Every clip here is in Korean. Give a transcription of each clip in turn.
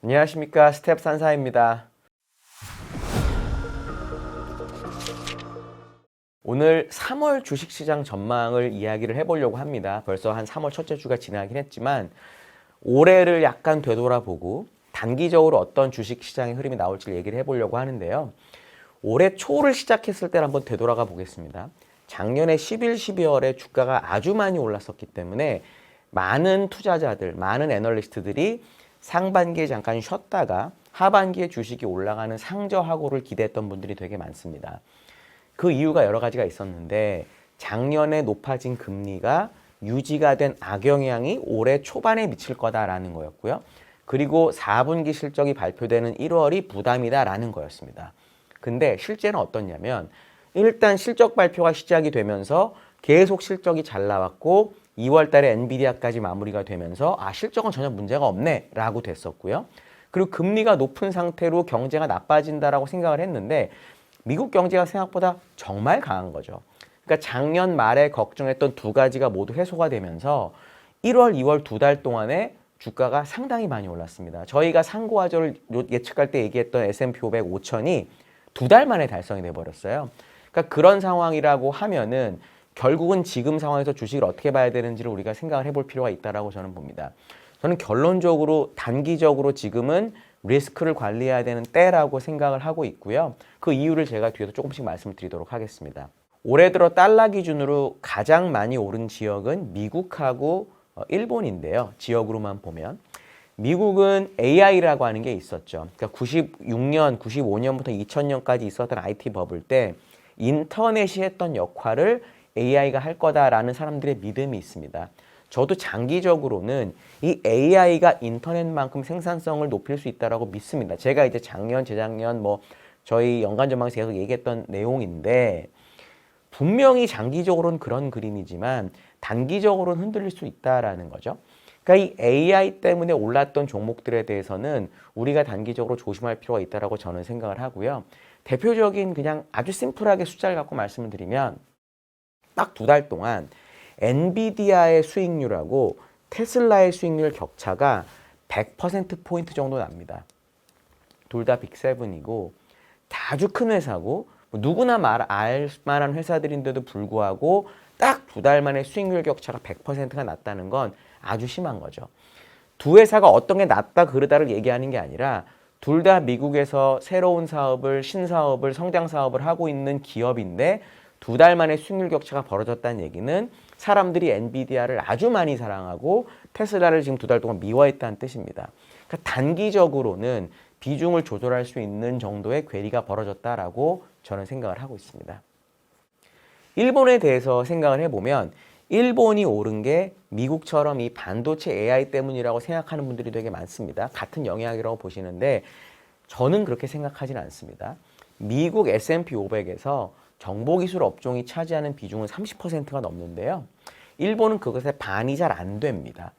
안녕하십니까, 스텝 산사입니다. 오늘 3월 주식시장 전망을 이야기를 해보려고 합니다. 벌써 한 3월 첫째 주가 지나긴 했지만 올해를 약간 되돌아보고 단기적으로 어떤 주식시장의 흐름이 나올지 얘기를 해보려고 하는데요. 올해 초를 시작했을 때를 한번 되돌아가 보겠습니다. 작년에 11, 12월에 주가가 아주 많이 올랐었기 때문에 많은 투자자들, 많은 애널리스트들이 상반기에 잠깐 쉬었다가 하반기에 주식이 올라가는 상저하고를 기대했던 분들이 되게 많습니다. 그 이유가 여러 가지가 있었는데 작년에 높아진 금리가 유지가 된 악영향이 올해 초반에 미칠 거다라는 거였고요. 그리고 4분기 실적이 발표되는 1월이 부담이다라는 거였습니다. 근데 실제는 어떻냐면 일단 실적 발표가 시작이 되면서 계속 실적이 잘 나왔고 2월 달에 엔비디아까지 마무리가 되면서 실적은 전혀 문제가 없네 라고 됐었고요. 그리고 금리가 높은 상태로 경제가 나빠진다라고 생각을 했는데 미국 경제가 생각보다 정말 강한 거죠. 그러니까 작년 말에 걱정했던 두 가지가 모두 해소가 되면서 1월, 2월 두 달 동안에 주가가 상당히 많이 올랐습니다. 저희가 상고하저를 예측할 때 얘기했던 S&P 500 5천이 두 달 만에 달성이 돼버렸어요. 그러니까 그런 상황이라고 하면은 결국은 지금 상황에서 주식을 어떻게 봐야 되는지를 우리가 생각을 해볼 필요가 있다고 저는 봅니다. 저는 결론적으로 단기적으로 지금은 리스크를 관리해야 되는 때라고 생각을 하고 있고요. 그 이유를 제가 뒤에서 조금씩 말씀을 드리도록 하겠습니다. 올해 들어 달러 기준으로 가장 많이 오른 지역은 미국하고 일본인데요. 지역으로만 보면. 미국은 AI라고 하는 게 있었죠. 그러니까 96년, 95년부터 2000년까지 있었던 IT 버블 때 인터넷이 했던 역할을 AI가 할 거다라는 사람들의 믿음이 있습니다. 저도 장기적으로는 이 AI가 인터넷만큼 생산성을 높일 수 있다고 믿습니다. 제가 이제 작년, 재작년 저희 연간 전망에서 계속 얘기했던 내용인데 분명히 장기적으로는 그런 그림이지만 단기적으로는 흔들릴 수 있다라는 거죠. 그러니까 이 AI 때문에 올랐던 종목들에 대해서는 우리가 단기적으로 조심할 필요가 있다고 저는 생각을 하고요. 대표적인 그냥 아주 심플하게 숫자를 갖고 말씀을 드리면 딱 두 달 동안 엔비디아의 수익률하고 테슬라의 수익률 격차가 100%포인트 정도 납니다. 둘 다 빅7이고 아주 큰 회사고 누구나 알 만한 회사들인데도 불구하고 딱 두 달 만에 수익률 격차가 100%가 났다는 건 아주 심한 거죠. 두 회사가 어떤 게 낫다 그르다를 얘기하는 게 아니라 둘 다 미국에서 새로운 사업을, 신사업을, 성장 사업을 하고 있는 기업인데 두 달 만에 수익률 격차가 벌어졌다는 얘기는 사람들이 엔비디아를 아주 많이 사랑하고 테슬라를 지금 두 달 동안 미워했다는 뜻입니다. 그러니까 단기적으로는 비중을 조절할 수 있는 정도의 괴리가 벌어졌다라고 저는 생각을 하고 있습니다. 일본에 대해서 생각을 해보면 일본이 오른 게 미국처럼 이 반도체 AI 때문이라고 생각하는 분들이 되게 많습니다. 같은 영향이라고 보시는데 저는 그렇게 생각하지는 않습니다. 미국 S&P 500에서 정보기술 업종이 차지하는 비중은 30%가 넘는데요. 일본은 그것의 반이 잘 안 됩니다.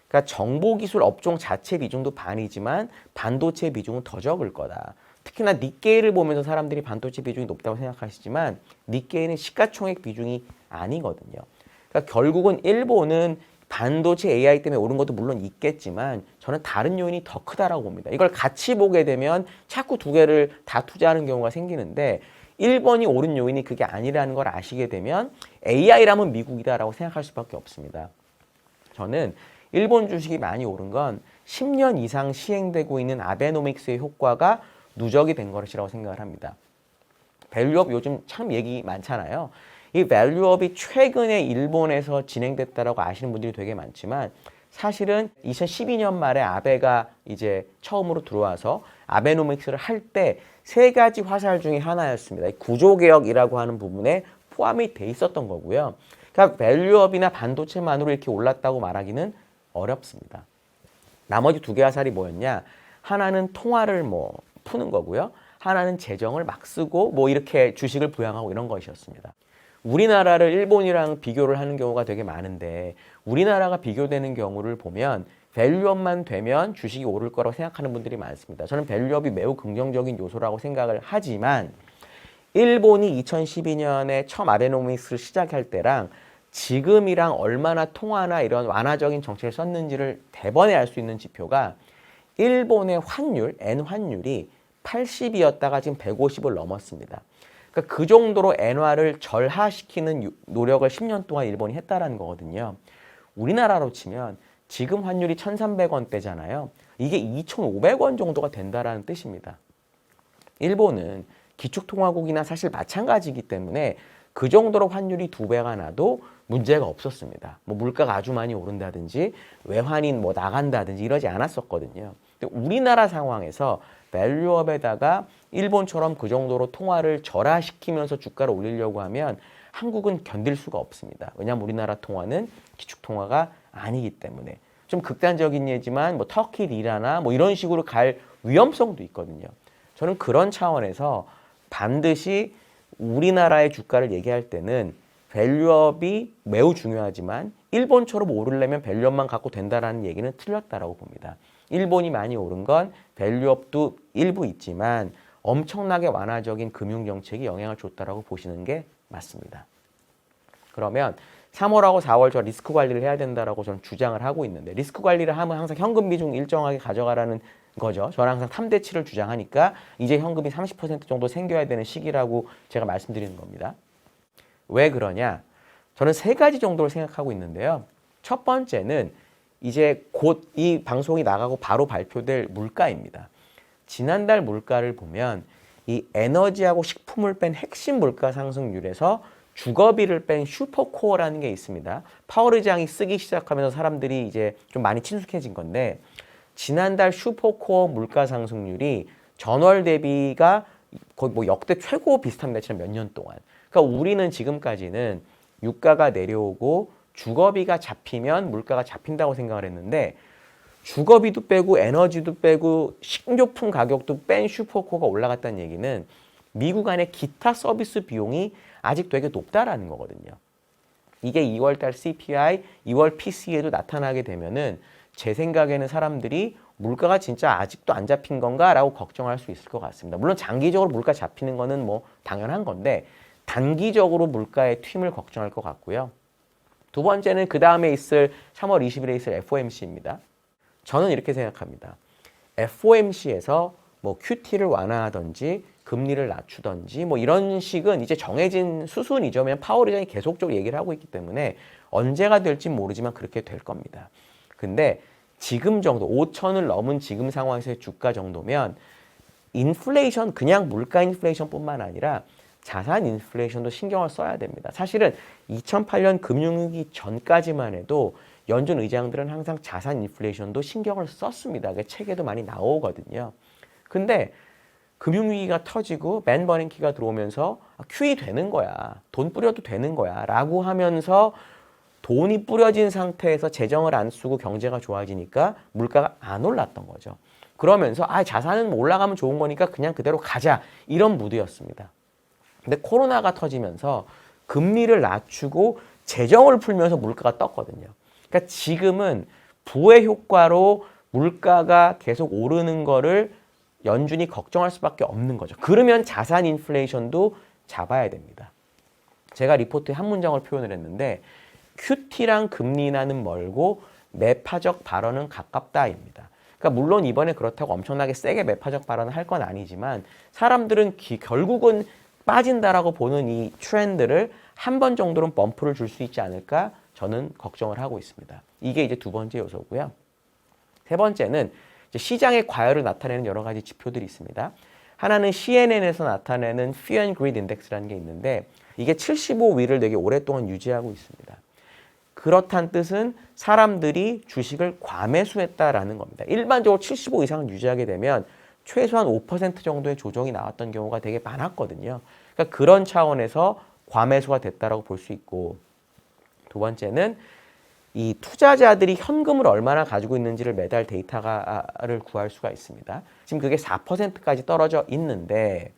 그러니까 정보기술 업종 자체 비중도 반이지만 반도체 비중은 더 적을 거다. 특히나 니케이를 보면서 사람들이 반도체 비중이 높다고 생각하시지만 니케이는 시가총액 비중이 아니거든요. 그러니까 결국은 일본은 반도체 AI 때문에 오른 것도 물론 있겠지만 저는 다른 요인이 더 크다라고 봅니다. 이걸 같이 보게 되면 자꾸 두 개를 다 투자하는 경우가 생기는데 일본이 오른 요인이 그게 아니라는 걸 아시게 되면 AI라면 미국이다라고 생각할 수밖에 없습니다. 저는 일본 주식이 많이 오른 건 10년 이상 시행되고 있는 아베노믹스의 효과가 누적이 된 것이라고 생각을 합니다. 밸류업 요즘 참 얘기 많잖아요. 이 밸류업이 최근에 일본에서 진행됐다라고 아시는 분들이 되게 많지만 사실은 2012년 말에 아베가 이제 처음으로 들어와서 아베노믹스를 할 때 세 가지 화살 중에 하나였습니다. 구조개혁이라고 하는 부분에 포함이 돼 있었던 거고요. 그러니까 밸류업이나 반도체만으로 이렇게 올랐다고 말하기는 어렵습니다. 나머지 두 개 화살이 뭐였냐? 하나는 통화를 푸는 거고요. 하나는 재정을 막 쓰고 이렇게 주식을 부양하고 이런 것이었습니다. 우리나라를 일본이랑 비교를 하는 경우가 되게 많은데 우리나라가 비교되는 경우를 보면 밸류업만 되면 주식이 오를 거라고 생각하는 분들이 많습니다. 저는 밸류업이 매우 긍정적인 요소라고 생각을 하지만 일본이 2012년에 처음 아베노믹스를 시작할 때랑 지금이랑 얼마나 통화나 이런 완화적인 정책을 썼는지를 대번에 알 수 있는 지표가 일본의 환율, 엔 환율이 80이었다가 지금 150을 넘었습니다. 그러니까 그 정도로 엔화를 절하시키는 노력을 10년 동안 일본이 했다라는 거거든요. 우리나라로 치면 지금 환율이 1,300원대잖아요. 이게 2,500원 정도가 된다라는 뜻입니다. 일본은 기축통화국이나 사실 마찬가지이기 때문에 그 정도로 환율이 2배가 나도 문제가 없었습니다. 뭐 물가가 아주 많이 오른다든지 외환인 뭐 나간다든지 이러지 않았었거든요. 근데 우리나라 상황에서 밸류업에다가 일본처럼 그 정도로 통화를 절하시키면서 주가를 올리려고 하면 한국은 견딜 수가 없습니다. 왜냐하면 우리나라 통화는 기축통화가 아니기 때문에. 좀 극단적인 예지만 뭐 터키 리라나 뭐 이런 식으로 갈 위험성도 있거든요. 저는 그런 차원에서 반드시 우리나라의 주가를 얘기할 때는 밸류업이 매우 중요하지만 일본처럼 오르려면 밸류업만 갖고 된다라는 얘기는 틀렸다라고 봅니다. 일본이 많이 오른 건 밸류업도 일부 있지만 엄청나게 완화적인 금융정책이 영향을 줬다라고 보시는 게 맞습니다. 그러면 3월하고 4월 저 리스크 관리를 해야 된다라고 저는 주장을 하고 있는데 리스크 관리를 하면 항상 현금 비중 일정하게 가져가라는 거죠. 저는 항상 3대7을 주장하니까 이제 현금이 30% 정도 생겨야 되는 시기라고 제가 말씀드리는 겁니다. 왜 그러냐? 저는 3가지 정도를 생각하고 있는데요. 첫 번째는 이제 곧 이 방송이 나가고 바로 발표될 물가입니다. 지난달 물가를 보면 이 에너지하고 식품을 뺀 핵심 물가 상승률에서 주거비를 뺀 슈퍼코어라는 게 있습니다. 파월 의장이 쓰기 시작하면서 사람들이 이제 좀 많이 친숙해진 건데 지난달 슈퍼코어 물가 상승률이 전월 대비가 거의 뭐 역대 최고 비슷합니다. 지난 몇 년 동안. 그러니까 우리는 지금까지는 유가가 내려오고 주거비가 잡히면 물가가 잡힌다고 생각을 했는데 주거비도 빼고 에너지도 빼고 식료품 가격도 뺀 슈퍼코어가 올라갔다는 얘기는 미국 안에 기타 서비스 비용이 아직 되게 높다라는 거거든요. 이게 2월달 CPI, 2월 PC에도 나타나게 되면은 제 생각에는 사람들이 물가가 진짜 아직도 안 잡힌 건가? 라고 걱정할 수 있을 것 같습니다. 물론 장기적으로 물가 잡히는 거는 뭐 당연한 건데 단기적으로 물가의 튑을 걱정할 것 같고요. 두 번째는 그 다음에 있을 3월 20일에 있을 FOMC입니다. 저는 이렇게 생각합니다. FOMC에서 뭐 QT를 완화하든지 금리를 낮추든지 뭐 이런 식은 이제 정해진 수순이죠. 왜냐면 파월 의장이 계속적으로 얘기를 하고 있기 때문에 언제가 될지 모르지만 그렇게 될 겁니다. 근데 지금 정도 5천을 넘은 지금 상황에서의 주가 정도면 인플레이션 그냥 물가 인플레이션뿐만 아니라 자산 인플레이션도 신경을 써야 됩니다. 사실은 2008년 금융위기 전까지만 해도 연준 의장들은 항상 자산 인플레이션도 신경을 썼습니다. 책에도 많이 나오거든요. 근데 금융위기가 터지고 맨 버냉키가 들어오면서 QE 되는 거야. 돈 뿌려도 되는 거야. 라고 하면서 돈이 뿌려진 상태에서 재정을 안 쓰고 경제가 좋아지니까 물가가 안 올랐던 거죠. 그러면서 자산은 뭐 올라가면 좋은 거니까 그냥 그대로 가자. 이런 무드였습니다. 근데 코로나가 터지면서 금리를 낮추고 재정을 풀면서 물가가 떴거든요. 그러니까 지금은 부의 효과로 물가가 계속 오르는 거를 연준이 걱정할 수밖에 없는 거죠. 그러면 자산 인플레이션도 잡아야 됩니다. 제가 리포트에 한 문장을 표현을 했는데 QT랑 금리 인하는 멀고 매파적 발언은 가깝다입니다. 그러니까 물론 이번에 그렇다고 엄청나게 세게 매파적 발언을 할 건 아니지만 사람들은 결국은 빠진다라고 보는 이 트렌드를 한 번 정도는 범프를 줄 수 있지 않을까 저는 걱정을 하고 있습니다. 이게 이제 두 번째 요소고요. 세 번째는 이제 시장의 과열을 나타내는 여러 가지 지표들이 있습니다. 하나는 CNN에서 나타내는 Fear and Greed Index라는 게 있는데 이게 75위를 되게 오랫동안 유지하고 있습니다. 그렇다는 뜻은 사람들이 주식을 과매수했다라는 겁니다. 일반적으로 75 이상을 유지하게 되면 최소한 5% 정도의 조정이 나왔던 경우가 되게 많았거든요. 그러니까 그런 차원에서 과매수가 됐다라고 볼 수 있고 두 번째는 이 투자자들이 현금을 얼마나 가지고 있는지를 매달 데이터를 구할 수가 있습니다. 지금 그게 4%까지 떨어져 있는데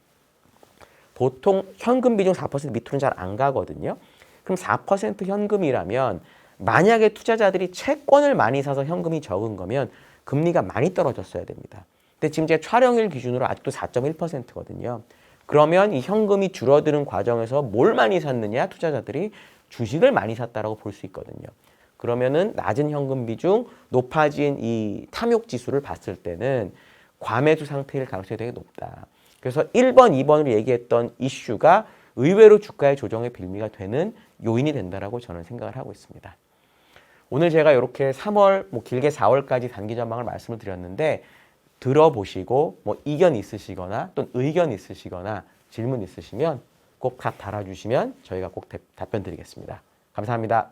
보통 현금 비중 4% 밑으로는 잘 안 가거든요. 그럼 4% 현금이라면 만약에 투자자들이 채권을 많이 사서 현금이 적은 거면 금리가 많이 떨어졌어야 됩니다. 근데 지금 제가 촬영일 기준으로 아직도 4.1%거든요. 그러면 이 현금이 줄어드는 과정에서 뭘 많이 샀느냐? 투자자들이 주식을 많이 샀다라고 볼 수 있거든요. 그러면은 낮은 현금 비중, 높아진 이 탐욕 지수를 봤을 때는 과매수 상태일 가능성이 되게 높다. 그래서 1번, 2번으로 얘기했던 이슈가 의외로 주가의 조정의 빌미가 되는 요인이 된다라고 저는 생각을 하고 있습니다. 오늘 제가 이렇게 3월, 길게 4월까지 단기 전망을 말씀을 드렸는데 들어보시고 이견 있으시거나 또는 의견 있으시거나 질문 있으시면 꼭 답 달아주시면 저희가 꼭 답변 드리겠습니다. 감사합니다.